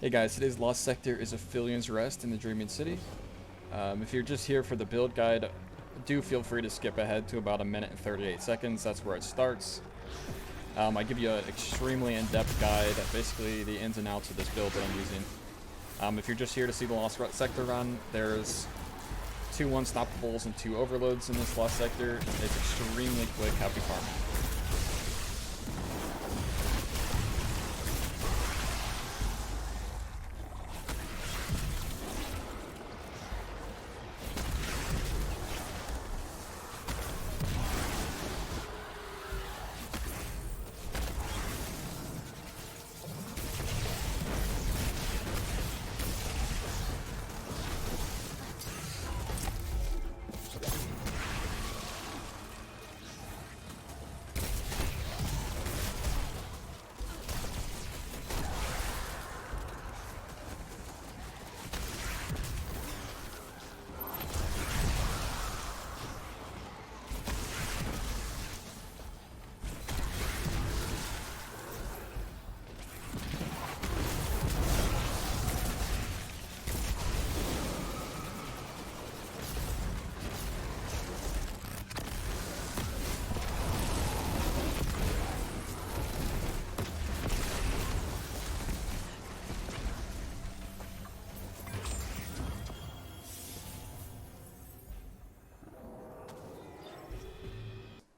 Hey guys, today's Lost Sector is Aphelion's Rest in the Dreaming City. If you're just here for the build guide, do feel free to skip ahead to about 1 minute and 38 seconds. That's where it starts. I give you an extremely in-depth guide, basically the ins and outs of this build that I'm using. If you're just here to see the Lost Sector run, there's 2 unstoppables and 2 overloads in this Lost Sector. It's extremely quick, happy farming.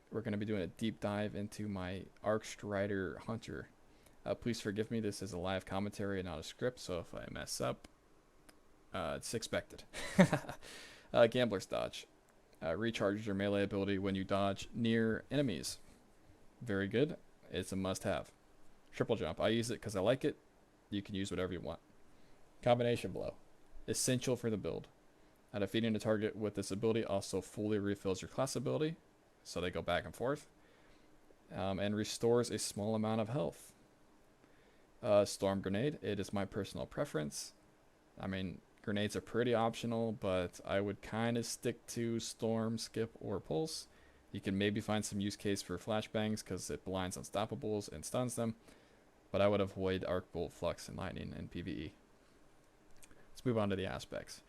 We're going to be doing a deep dive into my Arcstrider Hunter. Please forgive me, this is a live commentary and not a script, so if I mess up, it's expected. Gambler's Dodge. Recharges your melee ability when you dodge near enemies. Very good. It's a must-have. Triple Jump. I use it because I like it. You can use whatever you want. Combination Blow. Essential for the build. Defeating a target with this ability also fully refills your class ability, so they go back and forth, and restores a small amount of health. Storm Grenade, it is my personal preference. I mean, grenades are pretty optional, but I would kind of stick to Storm, Skip, or Pulse. You can maybe find some use case for Flashbangs because it blinds Unstoppables and stuns them, but I would avoid Arc Bolt, Flux, and Lightning in PvE. Let's move on to the aspects.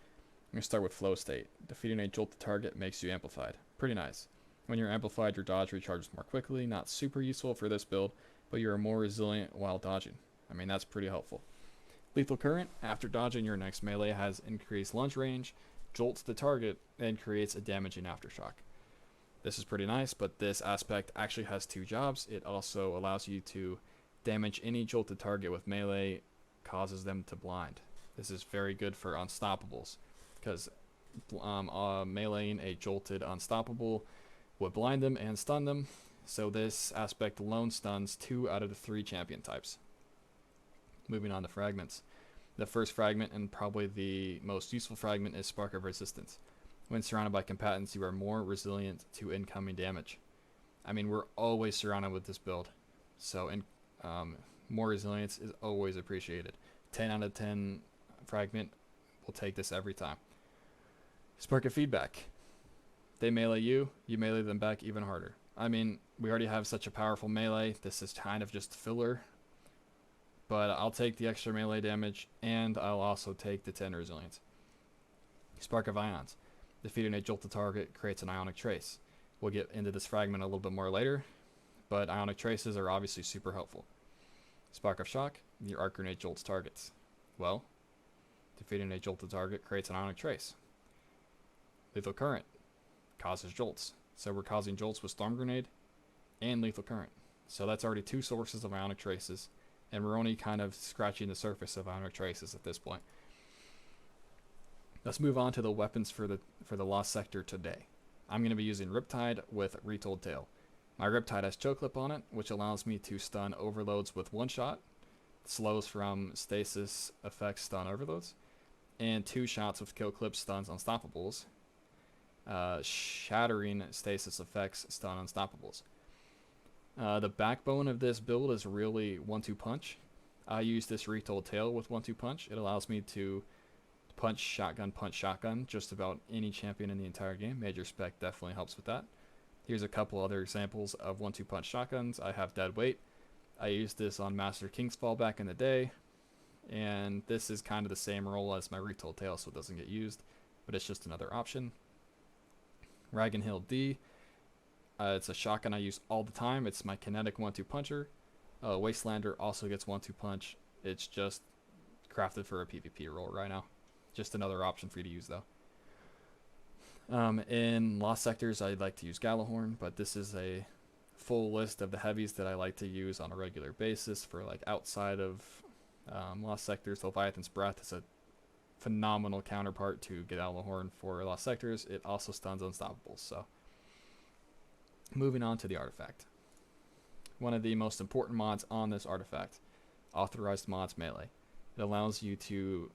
I'm going to start with Flow State. Defeating a jolted target makes you amplified. Pretty nice. When you're amplified, your dodge recharges more quickly. Not super useful for this build, but you are more resilient while dodging. I mean, that's pretty helpful. Lethal Current. After dodging, your next melee has increased lunge range, jolts the target, and creates a damaging aftershock. This is pretty nice, but this aspect actually has 2 jobs. It also allows you to damage any jolted target with melee, causes them to blind. This is very good for Unstoppables, because meleeing a jolted Unstoppable would blind them and stun them, so this aspect alone stuns 2 out of the 3 champion types. Moving on to fragments. The first fragment, and probably the most useful fragment, is Spark of Resistance. When surrounded by combatants, you are more resilient to incoming damage. I mean, we're always surrounded with this build, so more resilience is always appreciated. 10 out of 10 fragment will take this every time. Spark of Feedback. They melee you, you melee them back even harder. I mean, we already have such a powerful melee, this is kind of just filler. But I'll take the extra melee damage, and I'll also take the 10 resilience. Spark of Ions. Defeating a jolted target creates an Ionic Trace. We'll get into this fragment a little bit more later, but Ionic Traces are obviously super helpful. Spark of Shock. Your Arc Grenade jolts targets. Well, defeating a jolted target creates an Ionic Trace. Lethal Current. Causes jolts. So we're causing jolts with Storm Grenade and Lethal Current. So that's already 2 sources of Ionic Traces, and we're only kind of scratching the surface of Ionic Traces at this point. Let's move on to the weapons for the Lost Sector today. I'm going to be using Riptide with Retold Tale. My Riptide has Choke Clip on it, which allows me to stun overloads with 1 shot, slows from stasis effects stun overloads, and 2 shots with Kill Clip stuns Unstoppables. Shattering stasis effects stun Unstoppables. The backbone of this build is really 1-2 punch. I use this Retold Tale with 1-2 punch. It allows me to punch shotgun just about any champion in the entire game. Major Spec definitely helps with that. Here's a couple other examples of 1-2 punch shotguns. I have Dead Weight. I used this on Master King's Fall back in the day. and this is kind of the same role as my Retold Tail, so it doesn't get used, but it's just another option. Ragan Hill D, it's a shotgun I use all the time. It's my kinetic 1-2 puncher. Wastelander also gets 1-2 punch. It's just crafted for a PvP role right now. Just another option for you to use though. In Lost Sectors, I like to use Galahorn, but this is a full list of the heavies that I like to use on a regular basis for like outside of Lost Sectors. Leviathan's Breath is a phenomenal counterpart to Galahorn for Lost Sectors. It also stuns Unstoppables. So, moving on to the artifact. One of the most important mods on this artifact, Authorized Mods Melee. It allows you to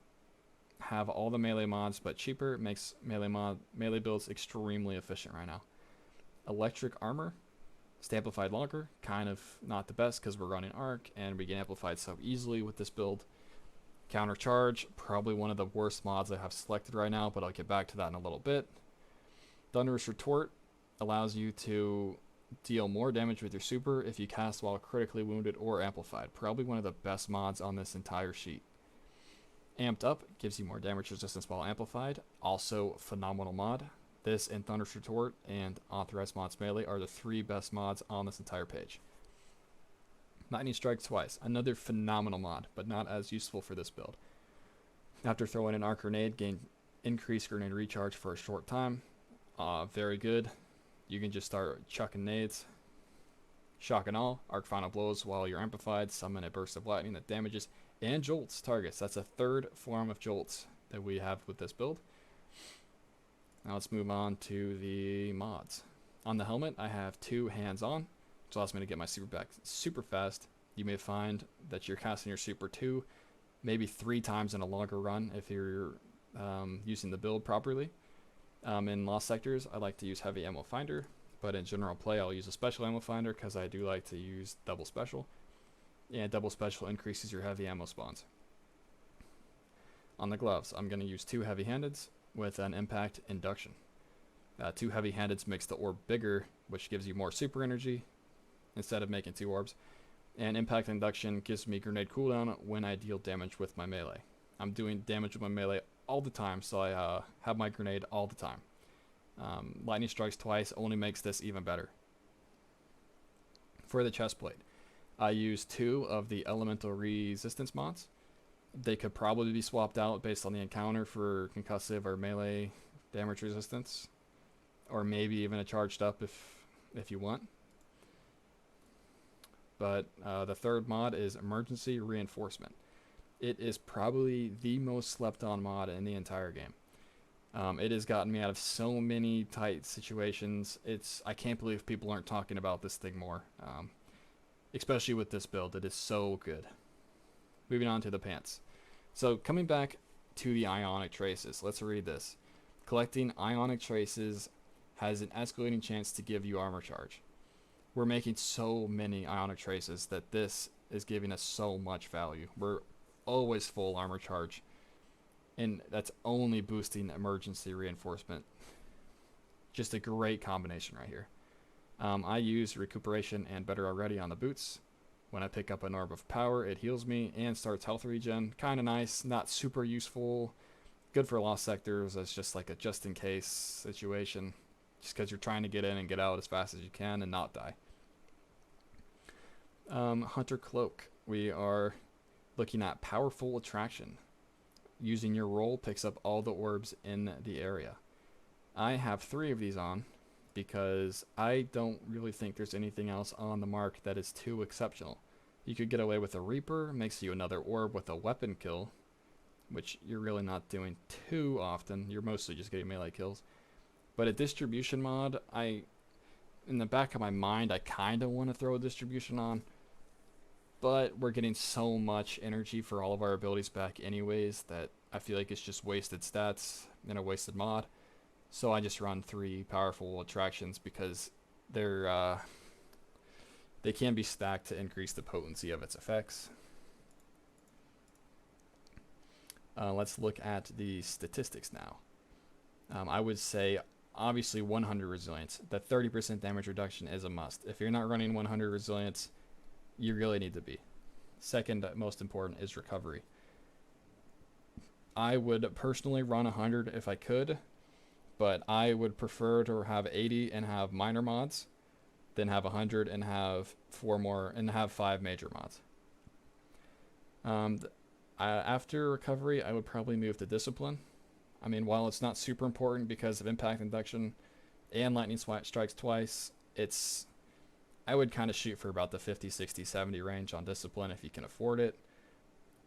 have all the melee mods but cheaper. It makes melee builds extremely efficient right now. Electric Armor, stay amplified longer, kind of not the best because we're running arc and we get amplified so easily with this build. Counter Charge, probably one of the worst mods I have selected right now, but I'll get back to that in a little bit. Thunderous Retort allows you to deal more damage with your super if you cast while critically wounded or amplified. Probably one of the best mods on this entire sheet. Amped Up gives you more damage resistance while amplified. Also phenomenal mod. This and Thunderous Retort and Authorized Mods Melee are the 3 best mods on this entire page. Lightning Strike Twice, another phenomenal mod, but not as useful for this build. After throwing an arc grenade, gain increased grenade recharge for a short time. Very good. You can just start chucking nades. Shock and All, arc final blows while you're amplified, summon a burst of lightning that damages and jolts targets. That's a 3rd form of jolts that we have with this build. Now let's move on to the mods. On the helmet, I have 2 hands-on, which allows me to get my super back super fast. You may find that you're casting your super 2, maybe 3 times in a longer run if you're using the build properly. In Lost Sectors, I like to use Heavy Ammo Finder, but in general play, I'll use a Special Ammo Finder because I do like to use Double Special. And Double Special increases your heavy ammo spawns. On the gloves, I'm going to use 2 heavy-handeds with an impact induction. 2 heavy-handeds makes the orb bigger, which gives you more super energy instead of making 2 orbs. And impact induction gives me grenade cooldown when I deal damage with my melee. I'm doing damage with my melee all the time, so I have my grenade all the time. Lightning Strikes Twice only makes this even better. For the chestplate, I use 2 of the elemental resistance mods. They could probably be swapped out based on the encounter for concussive or melee damage resistance, or maybe even a charged up if you want. But the 3rd mod is Emergency Reinforcement. It is probably the most slept on mod in the entire game. It has gotten me out of so many tight situations. I can't believe people aren't talking about this thing more. Especially with this build, it is so good. Moving on to the pants. So coming back to the Ionic Traces, let's read this. Collecting Ionic Traces has an escalating chance to give you armor charge. We're making so many Ionic Traces that this is giving us so much value. We're always full armor charge, and that's only boosting emergency reinforcement. Just a great combination right here. I use recuperation and better already on the boots. When I pick up an orb of power, it heals me and starts health regen. Kind of nice, not super useful. Good for Lost Sectors as just like a just in case situation. Just because you're trying to get in and get out as fast as you can and not die. Hunter Cloak. We are looking at Powerful Attraction. Using your roll picks up all the orbs in the area. I have 3 of these on because I don't really think there's anything else on the mark that is too exceptional. You could get away with a Reaper, makes you another orb with a weapon kill, which you're really not doing too often. You're mostly just getting melee kills. But a distribution mod, in the back of my mind, I kind of want to throw a distribution on, but we're getting so much energy for all of our abilities back anyways that I feel like it's just wasted stats and a wasted mod. So I just run 3 powerful attractions because they can be stacked to increase the potency of its effects. Let's look at the statistics now. I would say obviously 100 resilience. The 30% damage reduction is a must. If you're not running 100 resilience, you really need to be. Second most important is recovery. I would personally run 100 if I could, but I would prefer to have 80 and have minor mods than have 100 and have four more and have five major mods. After recovery, I would probably move to discipline. I mean, while it's not super important because of impact induction and lightning strikes twice, it's I would kind of shoot for about the 50, 60, 70 range on discipline if you can afford it.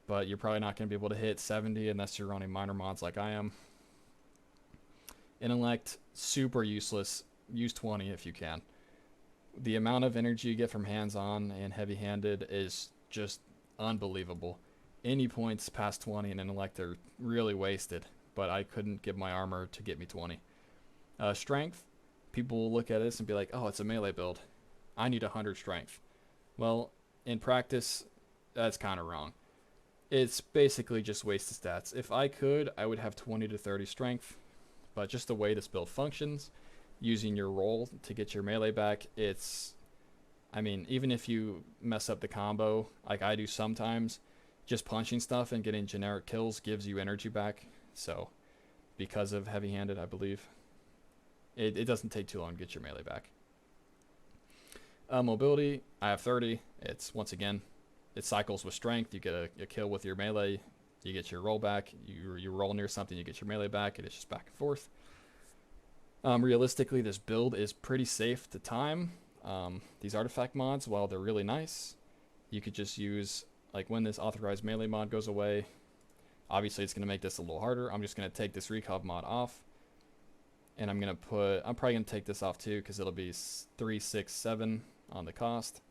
But you're probably not going to be able to hit 70 unless you're running minor mods like I am. Intellect, super useless. Use 20 if you can. The amount of energy you get from hands-on and heavy-handed is just unbelievable. Any points past 20 in intellect are really wasted, but I couldn't give my armor to get me 20. Strength, people will look at this and be like, oh, it's a melee build. I need 100 strength. Well, in practice, that's kind of wrong. It's basically just wasted stats. If I could, I would have 20 to 30 strength, but just the way this build functions, using your roll to get your melee back, I mean, even if you mess up the combo, like I do sometimes, just punching stuff and getting generic kills gives you energy back. So, because of heavy-handed, I believe, it doesn't take too long to get your melee back. Mobility, I have 30. It's, once again, it cycles with strength. You get a kill with your melee, you get your roll back. You roll near something, you get your melee back, and it's just back and forth. Realistically, this build is pretty safe to time. These artifact mods, while they're really nice, you could just use, like when this authorized melee mod goes away, obviously it's going to make this a little harder. I'm just going to take this recov mod off, and I'm probably going to take this off too, because it'll be 3, 6, 7 on the cost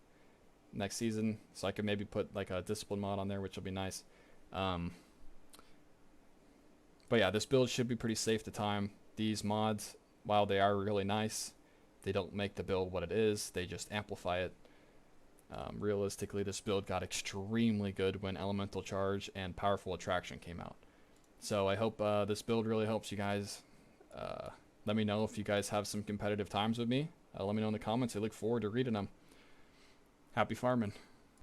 next season, so I could maybe put like a discipline mod on there, which will be nice. But yeah, this build should be pretty safe to time. These mods, while they are really nice, they don't make the build what it is, they just amplify it. Realistically, this build got extremely good when Elemental Charge and Powerful Attraction came out. So I hope this build really helps you guys. Let me know if you guys have some competitive times with me. Let me know in the comments. I look forward to reading them. Happy farming.